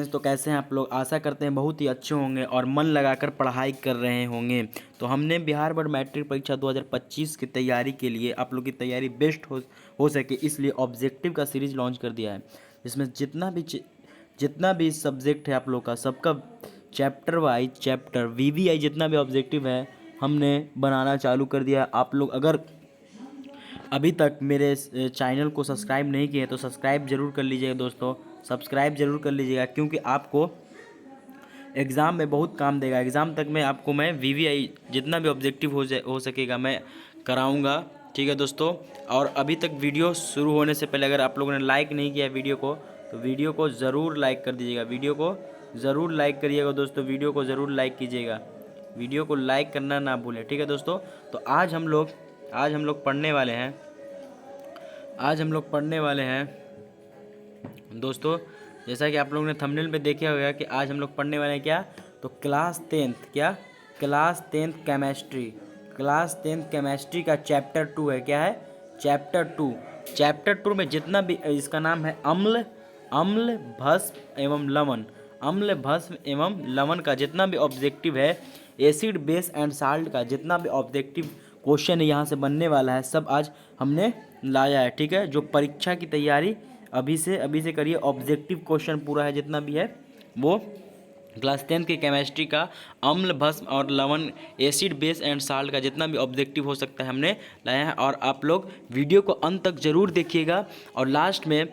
Classes. तो कैसे हैं आप लोग? आशा करते हैं बहुत ही अच्छे होंगे और मन लगाकर पढ़ाई कर रहे होंगे। तो हमने बिहार बोर्ड मैट्रिक परीक्षा 2025 की तैयारी के लिए आप लोग की तैयारी बेस्ट हो सके इसलिए ऑब्जेक्टिव का सीरीज लॉन्च कर दिया है, जिसमें जितना भी सब्जेक्ट है आप लोग का सबका चैप्टर वाइज चैप्टर वीवीआई जितना भी ऑब्जेक्टिव है हमने बनाना चालू कर दिया है। आप लोग अगर अभी तक मेरे चैनल को सब्सक्राइब नहीं किए तो सब्सक्राइब जरूर कर लीजिएगा दोस्तों, सब्सक्राइब जरूर कर लीजिएगा, क्योंकि आपको एग्ज़ाम में बहुत काम देगा। एग्ज़ाम तक में आपको मैं वीवीआई जितना भी ऑब्जेक्टिव हो सकेगा मैं कराऊंगा, ठीक है दोस्तों। और अभी तक वीडियो शुरू होने से पहले अगर आप लोगों ने लाइक नहीं किया वीडियो को तो वीडियो को ज़रूर लाइक कर दीजिएगा, वीडियो को ज़रूर लाइक करिएगा दोस्तों, वीडियो को ज़रूर लाइक कीजिएगा, वीडियो को लाइक करना ना भूलें, ठीक है दोस्तों। तो आज हम लोग पढ़ने वाले हैं दोस्तों, जैसा कि आप लोगों ने थंबनेल पे देखा होगा कि आज हम लोग पढ़ने वाले हैं क्या, तो क्लास 10th केमिस्ट्री का चैप्टर 2 है। क्या है? चैप्टर 2 में जितना भी इसका नाम है अम्ल भस्म एवं लवण का जितना भी ऑब्जेक्टिव है, एसिड बेस एंड साल्ट का जितना भी ऑब्जेक्टिव क्वेश्चन यहाँ से बनने वाला है सब आज हमने लाया है, ठीक है। जो परीक्षा की तैयारी अभी से करिए, ऑब्जेक्टिव क्वेश्चन पूरा है जितना भी है वो क्लास 10 के केमिस्ट्री का अम्ल भस्म और लवण एसिड बेस एंड साल्ट का जितना भी ऑब्जेक्टिव हो सकता है हमने लाया है। और आप लोग वीडियो को अंत तक जरूर देखिएगा और लास्ट में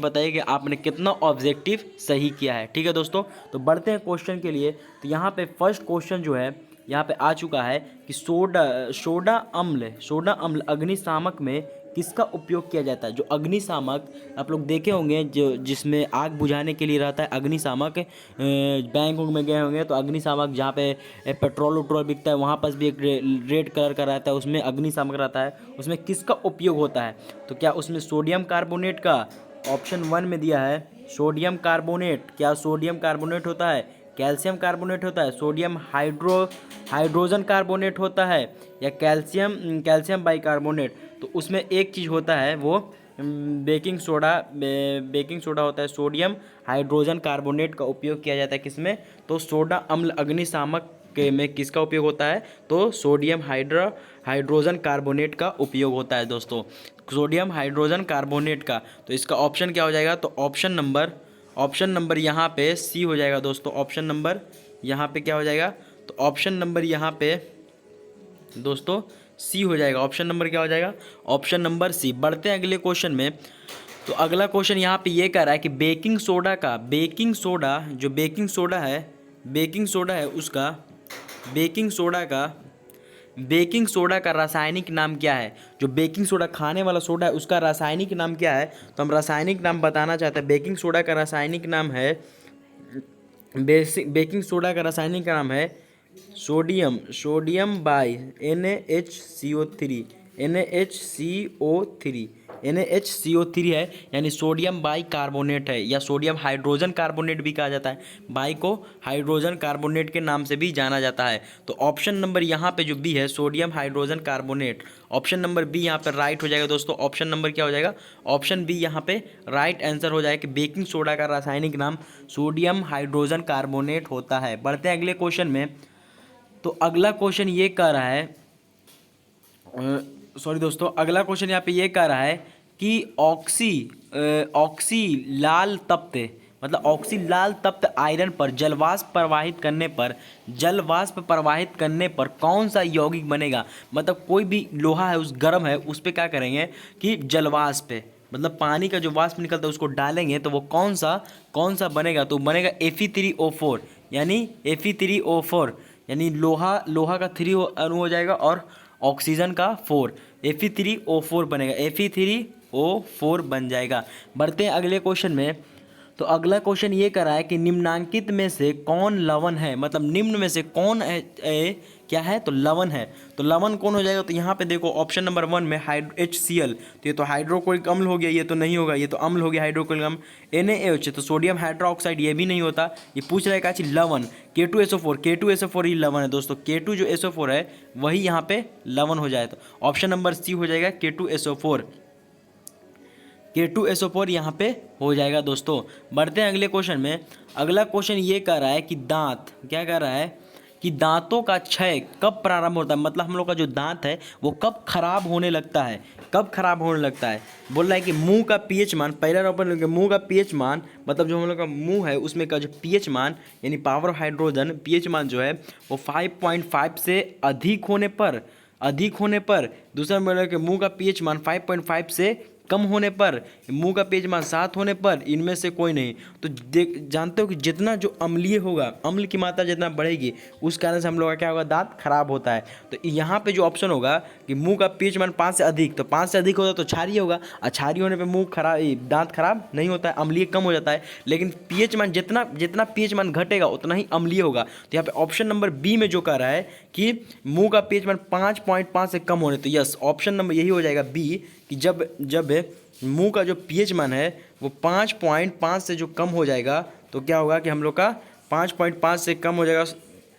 बताइए कि आपने कितना ऑब्जेक्टिव सही किया है, ठीक है दोस्तों। तो बढ़ते हैं क्वेश्चन के लिए। तो यहाँ पे फर्स्ट क्वेश्चन जो है यहाँ पे आ चुका है कि सोडा अम्ल अग्निशामक में किसका उपयोग किया जाता है। जो अग्निशामक आप लोग देखे होंगे जो जिसमें आग बुझाने के लिए रहता है अग्निशामक, बैंक में गए होंगे तो अग्निशामक जहाँ पे पेट्रोल उट्रोल बिकता है वहाँ पर भी एक रेड कलर का रहता है, उसमें अग्निशामक रहता है, उसमें किसका उपयोग होता है। तो क्या उसमें सोडियम कार्बोनेट का ऑप्शन 1 में दिया है सोडियम कार्बोनेट। क्या सोडियम कार्बोनेट होता है? कैल्शियम कार्बोनेट होता है? सोडियम हाइड्रोजन कार्बोनेट होता है या कैल्शियम बाइकार्बोनेट? तो उसमें एक चीज़ होता है वो बेकिंग सोडा होता है। सोडियम हाइड्रोजन कार्बोनेट का उपयोग किया जाता है किसमें? तो सोडा अम्ल अग्निशामक में किसका उपयोग होता है? तो सोडियम हाइड्रोजन कार्बोनेट का उपयोग होता है दोस्तों, सोडियम हाइड्रोजन कार्बोनेट का। तो इसका ऑप्शन क्या हो जाएगा? तो ऑप्शन नंबर यहाँ पे सी हो जाएगा दोस्तों। ऑप्शन नंबर यहाँ पे क्या हो जाएगा? तो ऑप्शन नंबर यहाँ पे दोस्तों सी हो जाएगा। ऑप्शन नंबर क्या हो जाएगा? Option number C. बढ़ते हैं अगले क्वेश्चन में। तो अगला क्वेश्चन यहाँ पे ये कह रहा है कि बेकिंग सोडा का रासायनिक नाम क्या है? जो बेकिंग सोडा खाने वाला सोडा है उसका रासायनिक नाम क्या है? तो हम रासायनिक नाम बताना चाहते हैं। बेकिंग सोडा का रासायनिक नाम है सोडियम बाई NaHCO3 है, यानी सोडियम बाई कार्बोनेट है या सोडियम हाइड्रोजन कार्बोनेट भी कहा जाता है। बाई को हाइड्रोजन कार्बोनेट के नाम से भी जाना जाता है। तो ऑप्शन नंबर यहाँ पे जो बी है sodium hydrogen carbonate, option number B यहाँ पे राइट हो जाएगा दोस्तों। ऑप्शन नंबर क्या हो जाएगा? ऑप्शन बी यहाँ पे राइट आंसर हो जाएगा कि बेकिंग सोडा का रासायनिक नाम सोडियम हाइड्रोजन कार्बोनेट होता है। बढ़ते हैं अगले क्वेश्चन में। तो अगला क्वेश्चन ये कह रहा है अगला क्वेश्चन यहाँ पे ये कह रहा है कि ऑक्सी लाल तप्त आयरन पर जलवाष्प प्रवाहित करने पर कौन सा यौगिक बनेगा। मतलब कोई भी लोहा है उस गर्म है उस पर क्या करेंगे कि जलवाष्प पे मतलब पानी का जो वाष्प निकलता है उसको डालेंगे तो वो कौन सा बनेगा? तो बनेगा Fe3O4 यानी लोहा का 3 अणु हो जाएगा और ऑक्सीजन का 4, Fe3O4 बनेगा, Fe3O4 बन जाएगा। बढ़ते हैं अगले क्वेश्चन में। तो अगला क्वेश्चन ये कर रहा है कि निम्नांकित में से कौन लवण है। मतलब निम्न में से कौन क्या है? तो लवण है। तो लवण कौन हो जाएगा? तो यहाँ पे देखो ऑप्शन नंबर 1 में HCl, तो ये तो हाइड्रोक्लोरिक अम्ल हो गया, ये तो नहीं होगा, ये तो अम्ल हो गया हाइड्रोक्लोरिक अम्ल। NaOH तो सोडियम हाइड्रोक्साइड, ये भी नहीं होता। ये पूछ रहा है क्या चीज? लवण। K2SO4 ही लवण है दोस्तों। K2 जो SO4 है वही यहाँ पे लवण हो जाए। तो ऑप्शन नंबर सी हो जाएगा K2SO4 यहाँ पे हो जाएगा दोस्तों। बढ़ते हैं अगले क्वेश्चन में। अगला क्वेश्चन ये कह रहा है कि दांत, क्या कह रहा है कि दांतों का क्षय कब प्रारंभ होता है, मतलब हम लोग का जो दांत है वो कब खराब होने लगता है, कब खराब होने लगता है। बोल रहा है कि मुंह का पीएच मान, पहला ऑप्शन मुंह का पीएच मान, मतलब जो हम लोग का मुंह है उसमें का जो पीएच मान यानी पावर ऑफ हाइड्रोजन पीएच मान जो है वो 5.5 से अधिक होने पर दूसरा बोल रहा है कि मुंह का पीएच मान 5.5 से कम होने पर, मुंह का पीएच मान 7 होने पर, इनमें से कोई नहीं। तो देख जानते हो कि जितना जो अम्लीय होगा, अम्ल की मात्रा जितना बढ़ेगी उस कारण से हम लोग का क्या होगा, दांत खराब होता है। तो यहाँ पे जो ऑप्शन होगा कि मुंह का पीएच मान 5 से अधिक, तो 5 से अधिक होता तो क्षारीय होगा, और क्षारीय होने पर मुंह खराब, दांत खराब नहीं होता है, अम्लीय कम हो जाता है। लेकिन पीएच मान जितना जितना पीएच मान घटेगा उतना ही अम्लीय होगा। तो यहाँ पे ऑप्शन नंबर बी में जो कह रहा है कि मुंह का पीएच मान 5.5 से कम होने, तो यस ऑप्शन नंबर यही हो जाएगा बी, कि जब मुंह का जो पीएच मान है वो 5.5 से जो कम हो जाएगा तो क्या होगा कि हम लोग का 5.5 से कम हो जाएगा,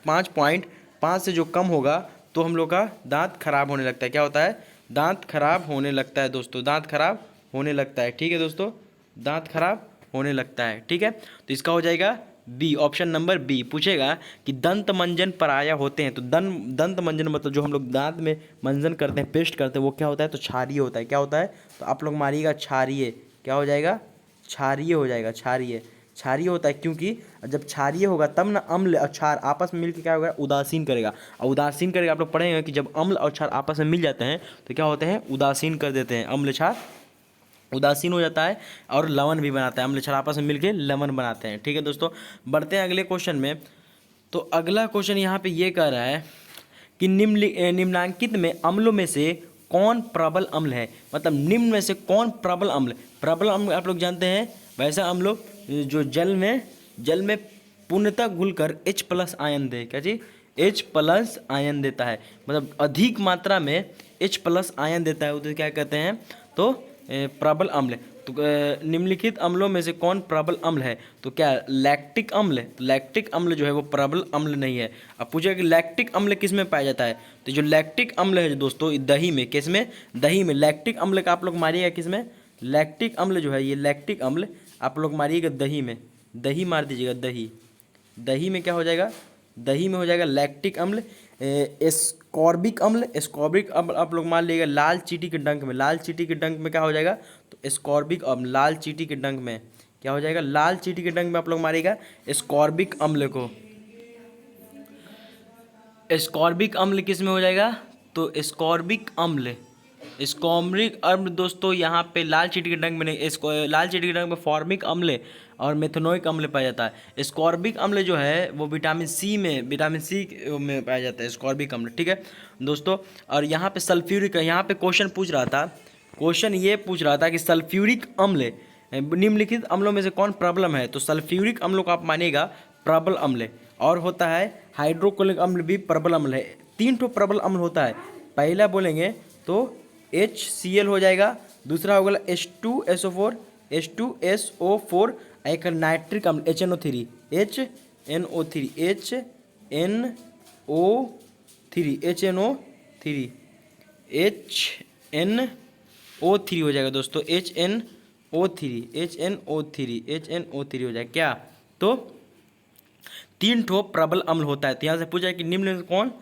5.5 से जो कम होगा तो हम लोग का दांत खराब होने लगता है। क्या होता है, दांत खराब होने लगता है दोस्तों, दांत खराब होने लगता है। ठीक है दोस्तों, दांत खराब होने लगता है। ठीक है, तो इसका हो जाएगा बी, ऑप्शन नंबर बी। पूछेगा कि दंत मंजन पराया होते हैं, तो दंत मंजन मतलब जो हम लोग दांत में मंजन करते हैं, पेस्ट करते हैं, वो क्या होता है, तो क्षारीय होता है। क्या होता है, तो आप लोग मारिएगा क्षारीय, क्या हो जाएगा, क्षारीय हो जाएगा, क्षारीय होता है। क्योंकि जब क्षारीय होगा तब ना अम्ल और क्षार आपस में मिलकर क्या होगा, उदासीन करेगा, और उदासीन करेगा। आप लोग पढ़ेंगे कि जब अम्ल और क्षार आपस में मिल जाते हैं तो क्या होते हैं, उदासीन कर देते हैं, अम्ल क्षार उदासीन हो जाता है और लवण भी बनाता है, अम्ल क्षार आपस में मिलकर लवण बनाते हैं। ठीक है दोस्तों, बढ़ते हैं अगले क्वेश्चन में। तो अगला क्वेश्चन यहाँ पे ये कह रहा है कि निम्नांकित में अम्लों में से कौन प्रबल अम्ल है, मतलब निम्न में से कौन प्रबल अम्ल। प्रबल अम्ल आप लोग जानते हैं, वैसा अम्ल जो जल में पूर्णतः घुलकर H+ आयन दे, क्या चीज, H+ आयन देता है, मतलब अधिक मात्रा में H+ आयन देता है, उसे क्या कहते हैं, तो प्रबल अम्ल। तो निम्नलिखित अम्लों में से कौन प्रबल अम्ल है, तो क्या लैक्टिक अम्ल। तो लैक्टिक अम्ल जो है वो प्रबल अम्ल नहीं है। अब पूछेगा कि लैक्टिक अम्ल किस में पाया जाता है, तो जो लैक्टिक अम्ल है दोस्तों दही में, किस में, दही में। लैक्टिक अम्ल का आप लोग मारिएगा किस में, लैक्टिक अम्ल जो है ये लैक्टिक अम्ल आप लोग मारिएगा दही में, दही मार दीजिएगा, दही में क्या हो जाएगा, दही में हो जाएगा लैक्टिक अम्ल। एस्कॉर्बिक अम्ल आप लोग मान लीजिएगा लाल चींटी के डंक में, लाल चींटी के डंक में क्या हो जाएगा, तो एस्कॉर्बिक अम्ल, लाल चींटी के डंक में क्या हो जाएगा, लाल चींटी के डंक में आप लोग मारिएगा एस्कॉर्बिक अम्ल को। एस्कॉर्बिक अम्ल किस में हो जाएगा, तो एस्कॉर्बिक अम्ल दोस्तों यहाँ पे लाल चींटी के डंक में नहीं, लाल चींटी के डंक में फॉर्मिक अम्ल और मेथनोइक अम्ल पाया जाता है। एस्कॉर्बिक अम्ल जो है वो विटामिन सी में पाया जाता है, एस्कॉर्बिक अम्ल। ठीक है दोस्तों, और यहाँ पे सल्फ्यूरिक, यहाँ पे क्वेश्चन ये पूछ रहा था कि सल्फ्यूरिक अम्ल निम्नलिखित अम्लों में से कौन प्रबल है, तो सल्फ्यूरिक अम्लों को आप मानिएगा प्रबल अम्ल। और होता है हाइड्रोक्लोरिक अम्ल भी प्रबल अम्ल है। 3 ठो प्रबल अम्ल होता है, पहला बोलेंगे तो HCl हो जाएगा, दूसरा हो गया H2SO4, एक नाइट्रिक अम्ल HNO3 हो जाएगा दोस्तों, HNO3 हो जाएगा। क्या, तो 3 ठो प्रबल अम्ल होता है। तो यहाँ से पूछा है कि निम्न में कौन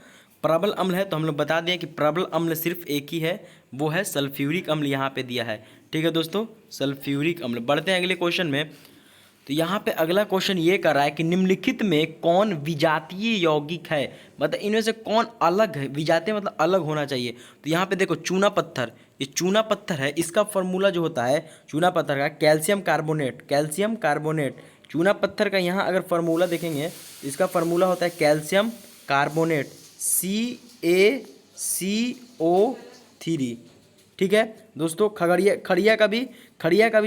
प्रबल अम्ल है, तो हम लोग बता दें कि प्रबल अम्ल सिर्फ एक ही है, वो है सल्फ्यूरिक अम्ल, यहाँ पे दिया है। ठीक है दोस्तों, सल्फ्यूरिक अम्ल। बढ़ते हैं अगले क्वेश्चन में। तो यहाँ पे अगला क्वेश्चन ये कर रहा है कि निम्नलिखित में कौन विजातीय यौगिक है, मतलब इनमें से कौन अलग है, विजातीय मतलब अलग होना चाहिए। तो यहाँ पे देखो चूना पत्थर, ये चूना पत्थर है, इसका फॉर्मूला जो होता है चूना पत्थर का कैल्शियम कार्बोनेट। चूना पत्थर का यहाँ अगर फार्मूला देखेंगे, इसका फार्मूला होता है कैल्शियम कार्बोनेट CaCO3। ठीक है दोस्तों, खड़िया का भी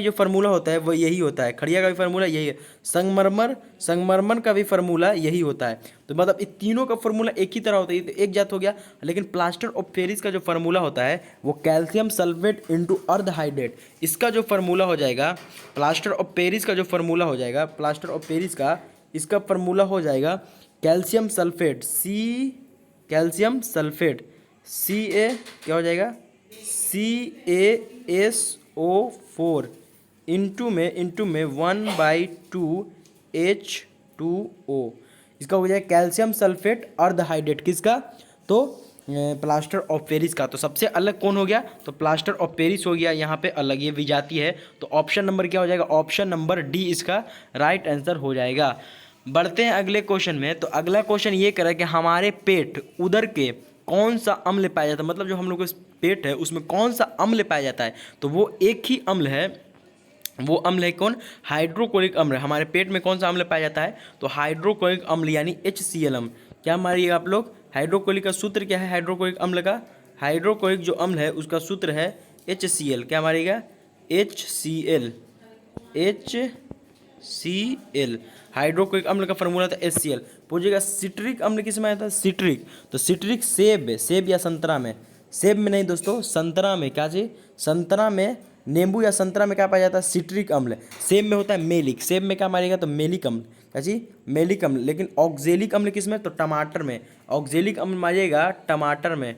जो फार्मूला होता है वो यही होता है, खड़िया का भी फार्मूला यही है। संगमरमर का भी फार्मूला यही होता है। तो मतलब इन तीनों का फार्मूला एक ही तरह होता है, तो एक जात हो गया। लेकिन प्लास्टर ऑफ पेरिस का जो फार्मूला होता है वो कैल्शियम सल्फेट इंटू अर्ध हाइड्रेट, इसका जो फार्मूला हो जाएगा, प्लास्टर ऑफ पेरिस का जो फार्मूला हो जाएगा, इसका फार्मूला हो जाएगा कैल्शियम सल्फेट Ca क्या हो जाएगा, CaSO NaCO4 इंटू में 1/2H2O, इसका हो जाएगा कैल्शियम सल्फेट अर्धहाइड्रेट, किसका? तो प्लास्टर ऑफ पेरिस का। तो सबसे अलग कौन हो गया? तो प्लास्टर ऑफ पेरिस हो गया, यहाँ पे अलग ये विजाती है। तो ऑप्शन नंबर क्या हो जाएगा? ऑप्शन नंबर डी इसका राइट आंसर हो जाएगा। बढ़ते हैं अगले क्वेश्चन में। तो अगला क्वेश्चन ये करें कि हमारे पेट उदर के कौन सा अम्ल पाया जाता है, मतलब जो हम लोग का पेट है उसमें कौन सा अम्ल पाया जाता है? तो वो एक ही अम्ल है, वो अम्ल है कौन? हाइड्रोक्लोरिक अम्ल। हमारे पेट में कौन सा अम्ल पाया जाता है? तो हाइड्रोक्लोरिक अम्ल यानी HCl अम्ल। क्या मारिएगा आप लोग? हाइड्रोक्लोरिक का सूत्र क्या है? हाइड्रोक्लोरिक अम्ल का, हाइड्रोक्लोरिक जो अम्ल है उसका सूत्र है HCl। क्या मारिएगा? HCl, HCl। हाइड्रोक्लोरिक अम्ल का फॉर्मूला था HCl। पूछेगा सिट्रिक अम्ल किस में आता है? सिट्रिक, तो सिट्रिक सेब या संतरा में, सेब में नहीं दोस्तों, संतरा में। क्या जी? संतरा में, नींबू या संतरा में क्या पाया जाता है? सिट्रिक अम्ल। सेब में होता है मेलिक, सेब में क्या मारेगा? तो मेलिक अम्ल। क्या जी? मेलिक अम्ल। लेकिन ऑक्जेलिक अम्ल किस में? तो टमाटर में। ऑक्जेलिक अम्ल मारिएगा टमाटर में।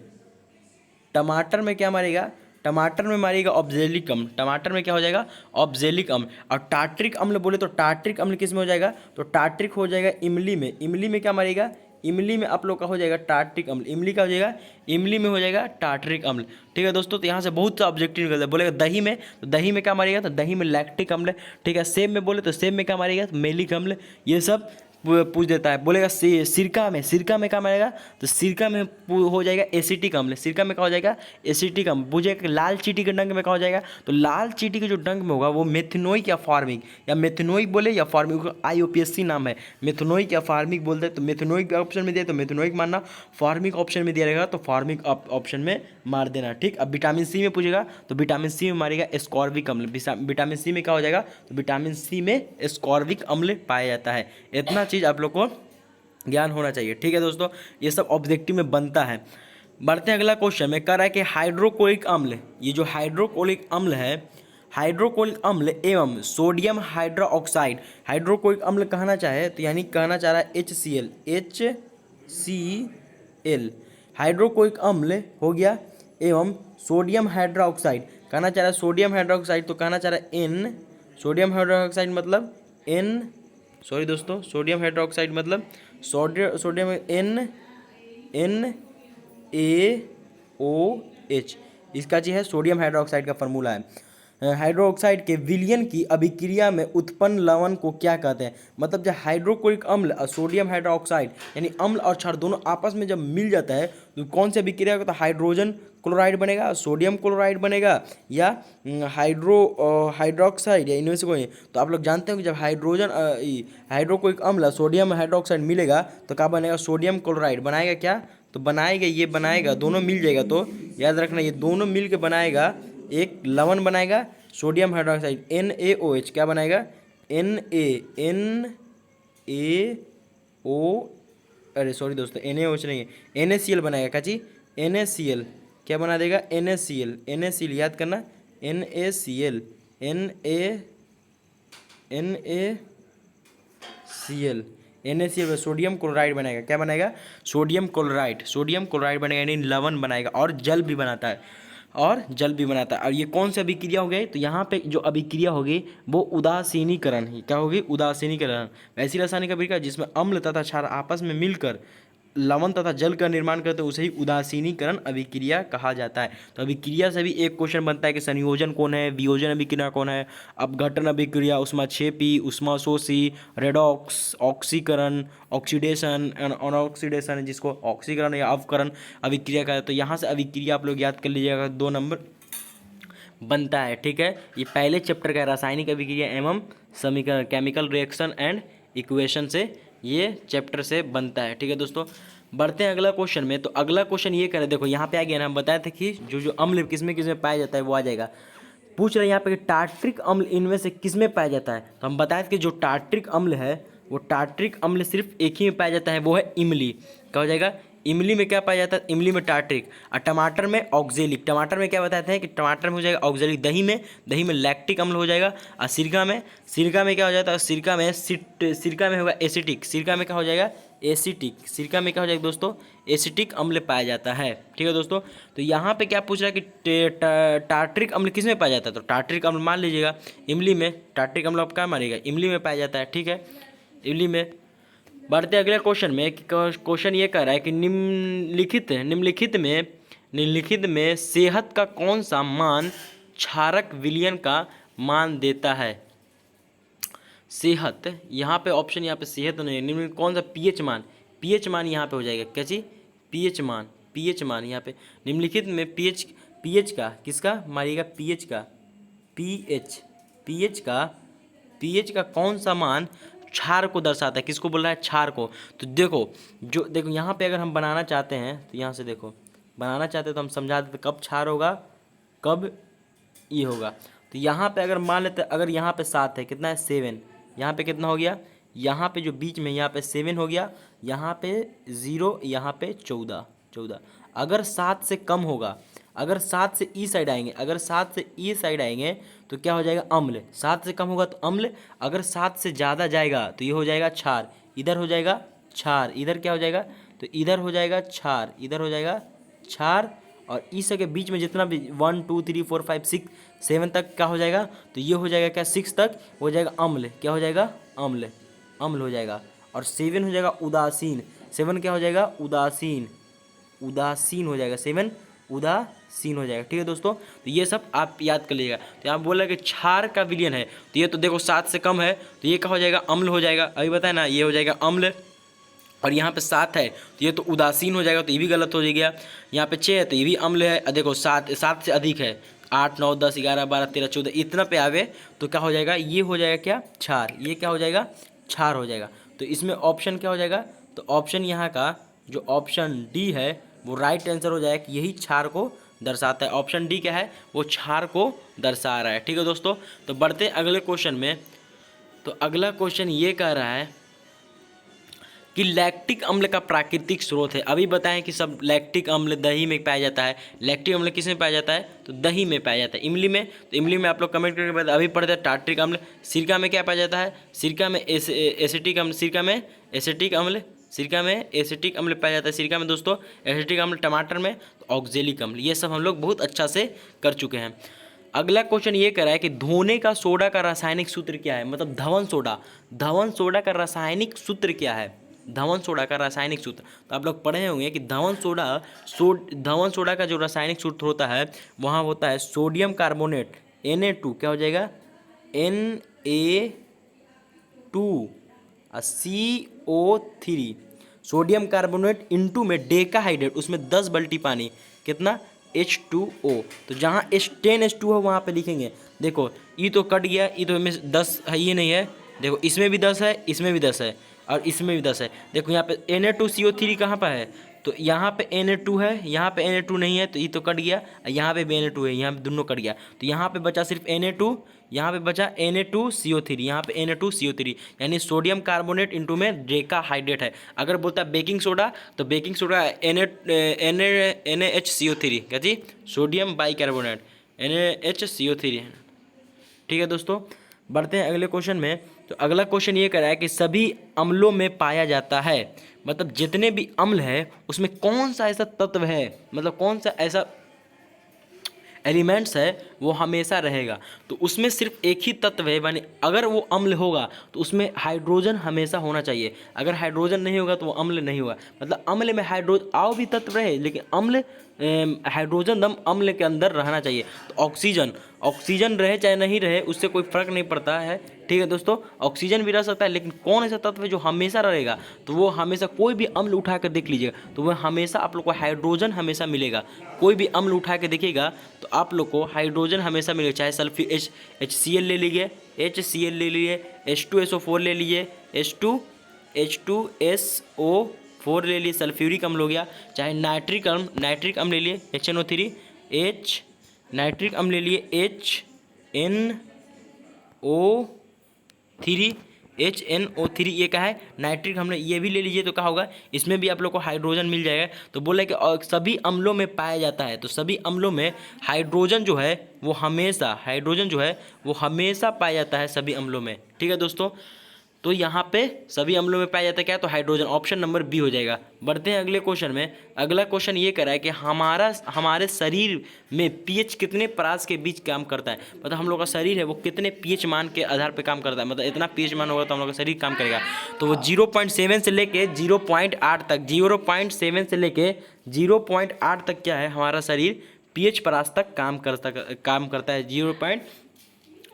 टमाटर में क्या मारेगा? टमाटर में मारिएगा ऑब्जेलिक अम्ल। टमाटर में क्या हो जाएगा? ऑब्जेलिक अम्ल। और टार्ट्रिक अम्ल बोले तो टार्ट्रिक अम्ल किस में हो जाएगा? तो टार्ट्रिक हो जाएगा इमली में। इमली में क्या मारिएगा? इमली में आप लोग का हो जाएगा टार्ट्रिक अम्ल। इमली का हो जाएगा, इमली में हो जाएगा टार्ट्रिक अम्ल। ठीक है दोस्तों, तो यहाँ से बहुत सा ऑब्जेक्टिव निकलता है। बोलेगा दही में, तो दही में क्या मारिएगा? तो दही में लैक्टिक अम्ल। ठीक है, सेब में बोले तो सेब में क्या मारिएगा? तो मेलिक अम्ल। ये सब पूछ देता है। बोलेगा सिरका में, सिरका में क्या मारेगा? तो सिरका में हो जाएगा एसिटिक अम्ल। सिरका में क्या हो जाएगा? एसिटिक अम्ल। पूछेगा लाल चींटी के डंक में क्या हो जाएगा? तो लाल चींटी के जो डंक में होगा वो मेथनोइक या फॉर्मिक, या मेथनोइक बोले या फॉर्मिक, IUPAC नाम है। मेथनोइक या फॉर्मिक बोलते हैं, तो मेथनोइक ऑप्शन में दिया तो मेथनोइक मारना, फॉर्मिक ऑप्शन में दिया रहेगा तो फॉर्मिक ऑप्शन में मार देना। ठीक, अब विटामिन सी में पूछेगा तो विटामिन सी में मारेगा एस्कॉर्बिक अम्ल। विटामिन सी में क्या हो जाएगा? तो विटामिन सी में एस्कॉर्बिक अम्ल पाया जाता है। इतना चीज़ आप लोग को ज्ञान होना चाहिए। ठीक है दोस्तों, ये सब ऑब्जेक्टिव में बनता है। बढ़ते हैं अगला क्वेश्चन में। कह रहा है कि हाइड्रोक्लोरिक अम्ल, ये जो हाइड्रोक्लोरिक अम्ल है, हाइड्रोक्लोरिक अम्ल एवं सोडियम हाइड्रोक्साइड, हाइड्रोक्लोरिक अम्ल कहना चाहे तो यानी कहना चाह रहा है HCl, HCl हाइड्रोक्लोरिक अम्ल हो गया, एवं सोडियम हाइड्रोक्साइड कहना चाह रहा है सोडियम हाइड्रोक्साइड, तो कहना चाह रहा है N, सोडियम हाइड्रोक्साइड मतलब N, सॉरी दोस्तों, सोडियम हाइड्रोक्साइड मतलब सोडियम NaOH, इसका जी है सोडियम हाइड्रोक्साइड का फॉर्मूला है। हाइड्रोक्साइड के विलयन की अभिक्रिया में उत्पन्न लवण को क्या कहते हैं? मतलब जब हाइड्रोक्लोरिक अम्ल और सोडियम हाइड्रोक्साइड यानी अम्ल और क्षार दोनों आपस में जब मिल जाता है तो कौन सी अभिक्रिया होगा? तो हाइड्रोजन क्लोराइड बनेगा, सोडियम क्लोराइड बनेगा, या हाइड्रोक्साइड, या इनमें से कोई। तो आप लोग जानते हो कि जब हाइड्रोक्लोरिक अम्ल सोडियम हाइड्रोक्साइड मिलेगा तो क्या बनेगा? सोडियम क्लोराइड बनाएगा। क्या? तो बनाएगा, ये बनाएगा, दोनों मिल जाएगा। तो याद रखना, ये दोनों मिल के बनाएगा एक लवण बनाएगा सोडियम हाइड्रोक्साइड NaOH। क्या बनाएगा? अरे सॉरी दोस्तों, NaOH नहीं है, NaCl बनाएगा। क्या चीज? NaCl। क्या बना देगा? NaCl याद करना, NaCl, NaCl सोडियम क्लोराइड बनाएगा। क्या बनाएगा? सोडियम क्लोराइड बनेगा, यानी लवण बनाएगा। और जल भी बनाता है, और ये कौन सी अभिक्रिया हो गई? तो यहाँ पे जो अभिक्रिया होगी वो उदासीनीकरण ही। क्या होगी? उदासीनीकरण। ऐसी रासायनिक अभिक्रिया जिसमें अम्ल तथा क्षार आपस में मिलकर लवण तथा जल का निर्माण करते हैं उसे ही उदासीनीकरण अभिक्रिया कहा जाता है। तो अभिक्रिया से भी एक क्वेश्चन बनता है कि संयोजन कौन है, वियोजन अभिक्रिया कौन है, अपघटन अभिक्रिया, उष्माक्षेपी, उष्माशोषी, रेडॉक्स, ऑक्सीकरण, ऑक्सीडेशन, अनऑक्सीडेशन, जिसको ऑक्सीकरण या अवकरण अभिक्रिया का है। तो यहाँ से अभिक्रिया आप लोग याद कर लीजिएगा, 2 नंबर बनता है। ठीक है, ये पहले चैप्टर का रासायनिक अभिक्रिया एवं समीकरण, केमिकल रिएक्शन एंड इक्वेशन से ये चैप्टर से बनता है। ठीक है दोस्तों, बढ़ते हैं अगला क्वेश्चन में। तो अगला क्वेश्चन ये करें, देखो यहाँ पे आ गया ना, हम बताए थे कि जो अम्ल किसमें पाया जाता है वो आ जाएगा। पूछ रहे हैं यहाँ पे कि टार्ट्रिक अम्ल इनमें से किसमें पाया जाता है? तो हम बताए थे कि जो टार्ट्रिक अम्ल है वो टार्ट्रिक अम्ल सिर्फ एक ही में पाया जाता है, वो है इमली। क्या हो जाएगा? इमली में क्या पाया जाता है, इमली में टार्ट्रिक, और टमाटर में ऑक्जेलिक। टमाटर में क्या बताते हैं कि टमाटर में हो जाएगा ऑक्जेलिक, दही में लैक्टिक अम्ल हो जाएगा, और सिरका में क्या हो जाता है, सिरका में होगा एसिटिक, सिरका में क्या हो जाएगा एसिटिक, सिरका में क्या हो जाएगा दोस्तों एसिटिक अम्ल पाया जाता है। ठीक है दोस्तों, तो यहाँ पे क्या पूछ रहा है कि टार्ट्रिक अम्ल किस में पाया जाता है, तो टार्ट्रिक अम्ल मान लीजिएगा इमली में, टार्ट्रिक अम्ल आप क्या मानिएगा इमली में पाया जाता है। ठीक है, इमली में। बढ़ते अगले क्वेश्चन में, क्वेश्चन ये कह रहा है कि निम्नलिखित में सेहत का कौन सा मान क्षारक विलयन का मान देता है। सेहत, यहाँ पे ऑप्शन, यहाँ पे सेहत नहीं है, निम्न कौन सा पीएच मान यहाँ पे हो जाएगा, क्या चीज पीएच मान यहाँ पे निम्नलिखित में पीएच का किसका मारिएगा, पीएच का कौन सा मान क्षार को दर्शाता है, किसको बोल रहा है क्षार को। तो देखो यहाँ पे अगर हम बनाना चाहते हैं तो यहाँ से देखो बनाना चाहते हैं तो हम समझा देते कब क्षार होगा कब ये होगा। तो यहाँ पे अगर मान लेते अगर यहाँ पे 7 है, कितना है 7, यहाँ पे कितना हो गया, यहाँ पे जो बीच में यहाँ पे 7 हो गया, यहाँ पे 0, यहाँ पे 14। अगर 7 से कम होगा, अगर 7 से ई साइड आएंगे तो क्या हो जाएगा अम्ल, 7 से कम होगा तो अम्ल, अगर 7 से ज़्यादा जाएगा तो ये हो जाएगा क्षार, इधर हो जाएगा क्षार, इधर क्या हो जाएगा तो इधर हो जाएगा क्षार, और इस के बीच में जितना भी 1 2 3 4 5 6 7 तक क्या हो जाएगा, तो ये हो जाएगा क्या 6 तक हो जाएगा अम्ल, क्या हो जाएगा अम्ल हो जाएगा, और 7 हो जाएगा उदासीन, 7 क्या हो जाएगा उदासीन हो जाएगा, 7 उदासीन हो जाएगा। ठीक है दोस्तों, तो ये सब आप याद कर लीजिएगा। तो यहाँ बोला कि क्षार का विलयन है, तो ये तो देखो 7 से कम है तो ये क्या हो जाएगा अम्ल हो जाएगा, अभी बताए ना ये हो जाएगा अम्ल, और यहाँ पे 7 है तो ये तो उदासीन हो जाएगा, तो ये भी गलत हो जाएगा। यहाँ पे 6 है तो ये भी अम्ल है, देखो 7 से अधिक है, 8 9 10 11 12 13 14 इतना पे आवे तो क्या हो जाएगा, ये हो जाएगा क्या क्षार, ये क्या हो जाएगा क्षार हो जाएगा। तो इसमें ऑप्शन क्या हो जाएगा, तो ऑप्शन यहाँ का जो ऑप्शन डी है वो राइट आंसर हो जाएगा कि यही क्षार को दर्शाता है। ऑप्शन डी क्या है, वो क्षार को दर्शा रहा है। ठीक है दोस्तों, तो बढ़ते हैं अगले क्वेश्चन में। तो अगला क्वेश्चन ये कह रहा है कि लैक्टिक अम्ल का प्राकृतिक स्रोत है। अभी बताएं कि सब लैक्टिक अम्ल दही में पाया जाता है, लैक्टिक अम्ल किस में पाया जाता है, तो दही में पाया जाता है, इमली में। तो इमली में आप लोग कमेंट करके बताएं। अभी पढ़ते हैं टार्ट्रिक अम्ल। सिरका में क्या पाया जाता है, सिरका में एसिटिक अम्ल, सिरका में एसिटिक अम्ल पाया जाता है। सिरका में दोस्तों एसिटिक अम्ल, टमाटर में तो ऑक्जेलिक अम्ल। ये सब हम लोग बहुत अच्छा से कर चुके हैं। अगला क्वेश्चन ये कह रहा है कि धोने का सोडा का रासायनिक सूत्र क्या है, मतलब धवन सोडा का रासायनिक सूत्र क्या है, धवन सोडा का रासायनिक सूत्र। तो आप लोग पढ़े होंगे कि धवन सोडा का जो रासायनिक सूत्र होता है वहाँ होता है सोडियम कार्बोनेट Na2, क्या हो जाएगा Na2 CO3, sodium carbonate into में डेकाहाइड्रेट, उसमें 10 बाल्टी पानी, कितना H2O। तो जहाँ 10H2 है वहाँ पे लिखेंगे। देखो ये तो कट गया, ये तो में 10 है, ये नहीं है, देखो इसमें भी 10 है, इसमें भी 10 है, और इसमें भी 10 है। देखो यहाँ पे Na2CO3 कहाँ पर है, तो यहाँ पे Na2 है, यहाँ पे Na2 नहीं है, तो ये तो कट गया, यहाँ पे भी Na2 है, यहाँ पे दोनों कट गया, तो यहाँ पे बचा सिर्फ Na2, यहाँ पे बचा Na2CO3, यहाँ पे Na2CO3, यानी सोडियम कार्बोनेट इंटू में डेकाहाइड्रेट है। अगर बोलता है बेकिंग सोडा तो बेकिंग सोडा NaHCO3, क्या जी सोडियम बाइकार्बोनेट NaHCO3। ठीक है दोस्तों, बढ़ते हैं अगले क्वेश्चन में। तो अगला क्वेश्चन ये कह रहा है कि सभी अम्लों में पाया जाता है, मतलब जितने भी अम्ल है उसमें कौन सा ऐसा तत्व है, मतलब कौन सा ऐसा एलिमेंट्स है वो हमेशा रहेगा, तो उसमें सिर्फ एक ही तत्व है, यानी अगर वो अम्ल होगा तो उसमें हाइड्रोजन हमेशा होना चाहिए। अगर हाइड्रोजन नहीं होगा तो वो अम्ल नहीं होगा, मतलब अम्ल में हाइड्रोजन आओ भी तत्व रहे लेकिन अम्ल हाइड्रोजन दम अम्ल के अंदर रहना चाहिए। तो ऑक्सीजन रहे चाहे नहीं रहे उससे कोई फर्क नहीं पड़ता है। ठीक है दोस्तों, ऑक्सीजन भी रह सकता है, लेकिन कौन ऐसा तत्व है जो हमेशा रहेगा, तो वो हमेशा कोई भी अम्ल उठा कर देख लीजिएगा तो वह हमेशा आप लोग को हाइड्रोजन हमेशा मिलेगा। कोई भी अम्ल उठा के देखिएगा तो आप लोग को हाइड्रोजन हमेशा मिलेगा, चाहे सल्फी HCl ले लीजिए, HCl ले लीजिए, H2SO4 ले लीजिए, H2SO4 ले लिए, सल्फ्यूरिक अम्ल हो गया, चाहे नाइट्रिक अम्ल ले लिए HNO3, नाइट्रिक अम्ल ले लिए HNO3, HNO3 ये क्या है, नाइट्रिक अम्ल। ये भी ले लीजिए तो क्या होगा, इसमें भी आप लोग को हाइड्रोजन मिल जाएगा। तो बोला कि सभी अम्लों में पाया जाता है, तो सभी अम्लों में हाइड्रोजन जो है वो हमेशा, हाइड्रोजन जो है वो हमेशा पाया जाता है सभी अम्लों में, ठीक है दोस्तों। तो यहाँ पे सभी अम्लों में पाया जाता है क्या, तो हाइड्रोजन, ऑप्शन नंबर बी हो जाएगा। बढ़ते हैं अगले क्वेश्चन में। अगला क्वेश्चन ये कह रहा है कि हमारे शरीर में पीएच कितने परास के बीच काम करता है। मतलब हम लोग का शरीर है वो कितने पीएच मान के आधार पे काम करता है, मतलब इतना पीएच मान होगा तो हम लोग का शरीर काम करेगा। तो वो 0.7 से लेके 0.8 तक, 0.7 से लेके 0.8 तक क्या है, हमारा शरीर पीएच परास तक काम करता है। 0.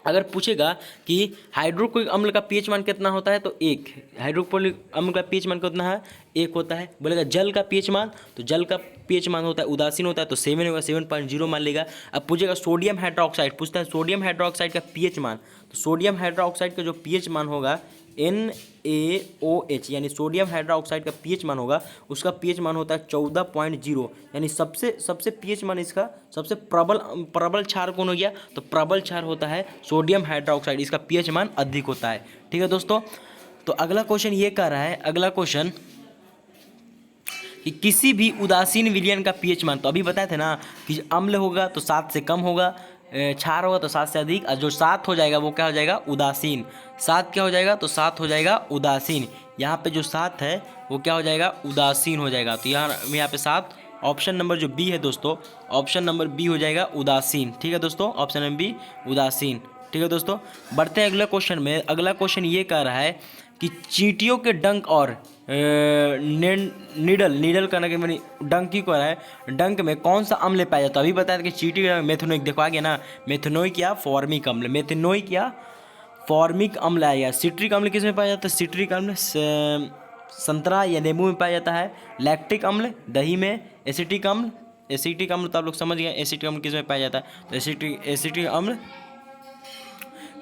अगर पूछेगा कि हाइड्रोक्लोरिक अम्ल का पीएच मान कितना होता है, तो 1। हाइड्रोक्लोरिक अम्ल का पीएच मान कितना है, 1 होता है। बोलेगा जल का पीएच मान, तो जल का पीएच मान होता है उदासीन होता है, तो 7 होगा, 7.0 मान लेगा। अब पूछेगा सोडियम हाइड्रोक्साइड, पूछता है सोडियम हाइड्रोक्साइड का पीएच मान, तो सोडियम हाइड्रोक्साइड का जो पीएच मान होगा NaOH, यानी सोडियम हाइड्रोक्साइड का पीएच मान होगा, उसका पीएच मान होता है 14.0। यानी सबसे पीएच मान इसका सबसे प्रबल क्षार कौन हो गया, तो प्रबल क्षार होता है सोडियम हाइड्रोक्साइड, इसका पीएच मान अधिक होता है, ठीक है दोस्तों। तो अगला क्वेश्चन ये कह रहा है, अगला क्वेश्चन कि किसी भी उदासीन विलयन का पीएच मान, तो अभी बताए थे ना कि अम्ल होगा तो 7 से कम होगा, क्षार होगा तो 7 से अधिक, और जो 7 हो जाएगा वो क्या हो जाएगा, उदासीन। 7 क्या हो जाएगा, तो 7 हो जाएगा उदासीन। यहाँ पे जो 7 है वो क्या हो जाएगा, उदासीन हो जाएगा। तो यहाँ पे 7, ऑप्शन नंबर जो बी है दोस्तों, ऑप्शन नंबर बी हो जाएगा उदासीन, ठीक है दोस्तों, ऑप्शन नंबर बी उदासीन, ठीक है दोस्तों। बढ़ते हैं अगले क्वेश्चन में। अगला क्वेश्चन ये कह रहा है कि चींटियों के डंक और नीडल करने के मैंने डंक की कह रहा है, डंक में कौन सा अम्ल पाया जाता है। अभी बताया था कि चींटी का मेथनोइक, देखो आ गया ना, मेथनोइक या फॉर्मिक अम्ल, मेथनोइक या फॉर्मिक अम्ल आएगा। सिट्रिक अम्ल किस में पाया जाता है, सिट्रिक अम्ल संतरा या नींबू में पाया जाता है। लैक्टिक अम्ल दही में। एसिटिक अम्ल तो आप लोग समझ गए, एसिटिक अम्ल किस में पाया जाता है, तो एसिटिक अम्ल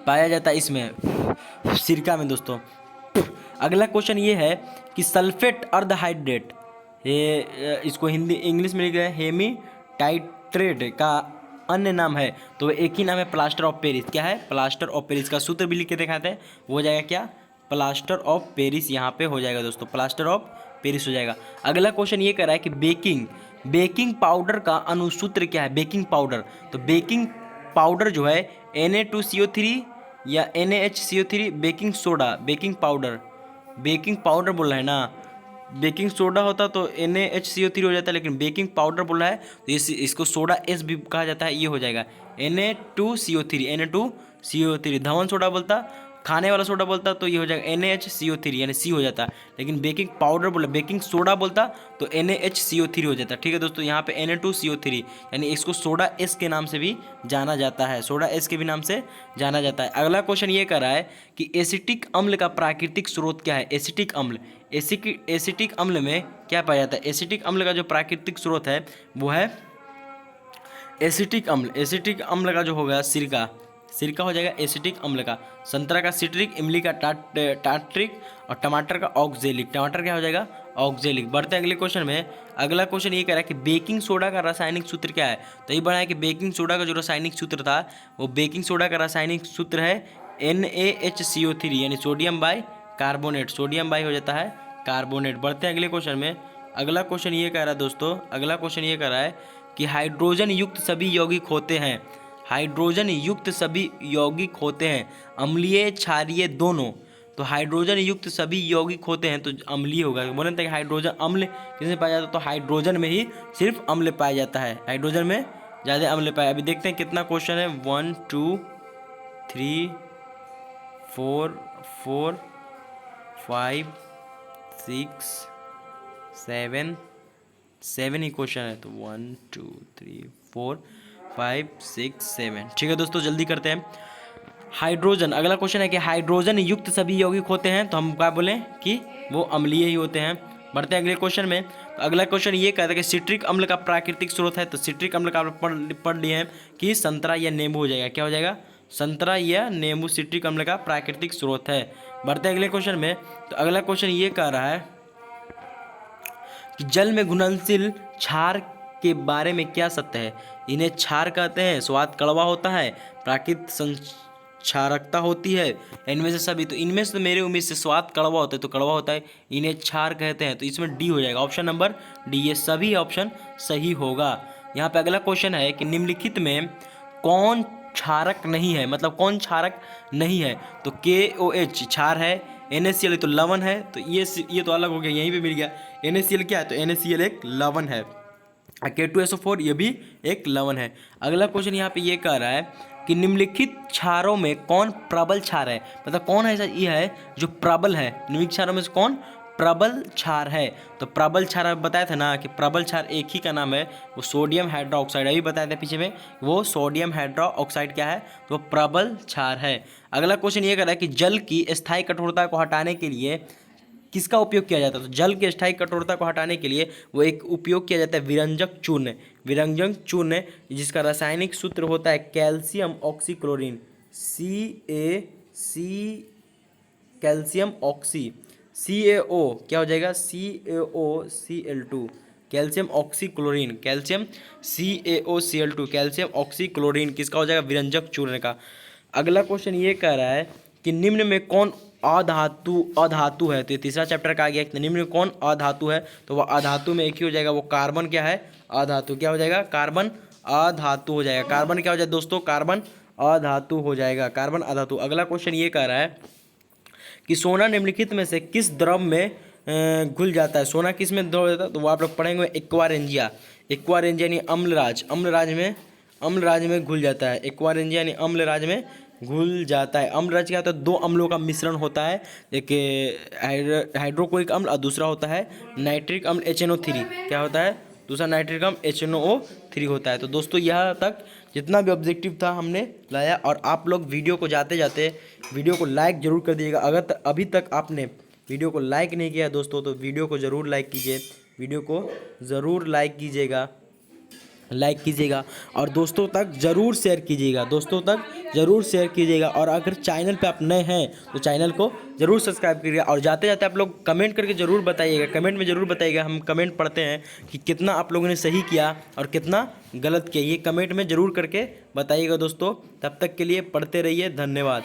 पाया जाता है इसमें, सिरका में दोस्तों। अगला क्वेश्चन ये है कि सल्फेट अर्धहाइड्रेट, ये इसको हिंदी इंग्लिश में लिख रहे हैं हेमी टाइट्रेट का अन्य नाम है, तो एक ही नाम है प्लास्टर ऑफ पेरिस। क्या है, प्लास्टर ऑफ पेरिस। का सूत्र भी लिख के दिखाते हैं, वो हो जाएगा क्या, प्लास्टर ऑफ पेरिस, यहाँ पे हो जाएगा दोस्तों, प्लास्टर ऑफ पेरिस हो जाएगा। अगला क्वेश्चन ये कह रहा है कि बेकिंग पाउडर का अनुसूत्र क्या है, बेकिंग पाउडर। तो बेकिंग पाउडर जो है Na2CO3 या NaHCO3, baking soda, baking powder बोल रहा है ना, बेकिंग सोडा होता तो NaHCO3 हो जाता है, लेकिन बेकिंग पाउडर बोल रहा है तो इसको सोडा एस भी कहा जाता है, ये हो जाएगा Na2CO3 धवन सोडा बोलता, खाने वाला सोडा बोलता तो ये हो जाएगा NaHCO3 यानी सी हो जाता। लेकिन बेकिंग पाउडर बोला, बेकिंग सोडा बोलता तो NaHCO3 हो जाता, ठीक है दोस्तों। यहाँ पे Na2CO3 यानी इसको सोडा एस के नाम से भी जाना जाता है, सोडा एस के भी नाम से जाना जाता है। अगला क्वेश्चन ये कर रहा है कि एसिटिक अम्ल का प्राकृतिक स्रोत क्या है। एसिटिक अम्ल में क्या पाया जाता है, एसिटिक अम्ल का जो प्राकृतिक स्रोत है वो है एसिटिक अम्ल का जो होगा सिरका हो जाएगा एसिटिक अम्ल का। संतरा का सिट्रिक, इमली का टार्ट्रिक और टमाटर का ऑक्जेलिक। टमाटर क्या हो जाएगा, ऑक्जेलिक। बढ़ते हैं अगले क्वेश्चन में। अगला क्वेश्चन ये कह रहा है कि बेकिंग सोडा का रासायनिक सूत्र क्या है। तो ये बना है कि बेकिंग सोडा का जो रासायनिक सूत्र था वो बेकिंग सोडा का रासायनिक सूत्र है NaHCO3 यानी sodium by carbonate, sodium by हो जाता है कार्बोनेट। बढ़ते हैं अगले क्वेश्चन में। अगला क्वेश्चन ये कह रहा है दोस्तों, अगला क्वेश्चन ये कह रहा है कि हाइड्रोजन युक्त सभी यौगिक होते हैं, हाइड्रोजन युक्त सभी यौगिक होते हैं अम्लीय क्षारीय दोनों। तो हाइड्रोजन युक्त सभी यौगिक होते हैं तो अम्लीय होगा। बोले थे कि हाइड्रोजन अम्ल किसमें पाया जाता है, तो हाइड्रोजन में ही सिर्फ अम्ल पाया जाता है, हाइड्रोजन में ज़्यादा अम्ल पाया। अभी देखते हैं कितना क्वेश्चन है, 1 2 3 4 5 6 7 ही क्वेश्चन है, तो 1 2 3 4 5 6 7, ठीक है दोस्तों। जल्दी करते हैं। हाइड्रोजन, अगला क्वेश्चन है कि हाइड्रोजन युक्त सभी यौगिक होते हैं, तो हम क्या बोलें कि वो अम्लीय ही होते हैं। बढ़ते हैं अगले क्वेश्चन में। तो अगला क्वेश्चन ये कहता है कि सिट्रिक अम्ल का प्राकृतिक स्रोत है, तो सिट्रिक अम्ल का पढ़ लिए हैं कि संतरा या नींबू हो जाएगा। क्या हो जाएगा, संतरा या नींबू सिट्रिक अम्ल का प्राकृतिक स्रोत है। बढ़ते हैं अगले क्वेश्चन में। तो अगला क्वेश्चन ये कह रहा है कि जल में घुलनशील क्षार के बारे में क्या सत्य है। इन्हें क्षार कहते हैं, स्वाद कड़वा होता है, प्राकृतिक क्षारकता होती है। इनमें से सभी, तो इनमें से मेरे उम्मीद से स्वाद कड़वा होता है, तो कड़वा होता है, इन्हें क्षार कहते हैं। तो इसमें डी हो जाएगा, ऑप्शन नंबर डी, ये सभी ऑप्शन सही होगा। यहाँ पे अगला क्वेश्चन है कि निम्नलिखित में कौन क्षारक नहीं है, मतलब कौन क्षारक नहीं है। तो KOH क्षार है, NaCl तो लवण है, तो ये तो अलग हो गया, यहीं पे मिल गया। NaCl क्या है, तो NaCl एक लवण है। K2SO4 ये भी एक लवण है। अगला क्वेश्चन यहाँ पे ये कह रहा है कि निम्नलिखित क्षारों में कौन प्रबल क्षार है, मतलब कौन ऐसा ये है जो प्रबल है। निम्नलिखित क्षारों में से कौन प्रबल क्षार है। तो प्रबल क्षार आप बताया था ना कि प्रबल क्षार एक ही का नाम है, वो सोडियम हाइड्रोक्साइड, अभी बताया था पीछे में, वो सोडियम हाइड्रोक्साइड क्या है, तो प्रबल क्षार है। अगला क्वेश्चन ये कर रहा है कि जल की स्थायी कठोरता को हटाने के लिए किसका उपयोग किया जाता है। तो जल की स्थायी कठोरता को हटाने के लिए वो एक उपयोग किया जाता है विरंजक चूर्ण। विरंजक चूर्ण जिसका रासायनिक सूत्र होता है calcium oxychlorine, calcium oxy, CaO क्या हो जाएगा, CaOCl2, calcium oxychlorine, calcium CaOCl2, calcium oxychlorine किसका हो जाएगा, विरंजक चूर्ण का। अगला क्वेश्चन ये कह रहा है कि निम्न में कौन अधातु है। तो ये तीसरा चैप्टर का आ गया, निम्न में कौन अधातु है। तो वह अधातु में एक ही हो जाएगा, वो कार्बन क्या है, अधातु क्या हो जाएगा, कार्बन अधातु हो जाएगा। कार्बन क्या हो जाएगा दोस्तों, कार्बन अधातु हो जाएगा, कार्बन अधातु। अगला क्वेश्चन ये कह रहा है कि सोना निम्नलिखित में से किस द्रव में घुल जाता है। सोना किस में घुल जाता है, तो वो आप लोग पढ़ेंगे एक्वारेंजिया, एक्वारेंजिया यानी अम्लराज में घुल जाता है। एक्वारेंजिया यानी अम्लराज में घुल जाता है। अम्लराज क्या होता है, दो अम्लों का मिश्रण होता है, एक हाइड्रोक्लोरिक अम्ल और दूसरा होता है नाइट्रिक अम्ल HNO3। क्या होता है, दूसरा नाइट्रिक अम्ल HNO3 होता है। तो दोस्तों यहाँ तक जितना भी ऑब्जेक्टिव था हमने लाया, और आप लोग वीडियो को जाते जाते वीडियो को लाइक ज़रूर कर दीजिएगा। अगर अभी तक आपने वीडियो को लाइक नहीं किया दोस्तों, तो वीडियो को ज़रूर लाइक कीजिए, वीडियो को ज़रूर लाइक कीजिएगा और दोस्तों तक ज़रूर शेयर कीजिएगा, और अगर चैनल पे आप नए हैं तो चैनल को ज़रूर सब्सक्राइब करिएगा। और जाते जाते आप लोग कमेंट करके ज़रूर बताइएगा, कमेंट में ज़रूर बताइएगा, हम कमेंट पढ़ते हैं कि कितना आप लोगों ने सही किया और कितना गलत किया, ये कमेंट में ज़रूर करके बताइएगा दोस्तों। तब तक के लिए पढ़ते रहिए, धन्यवाद।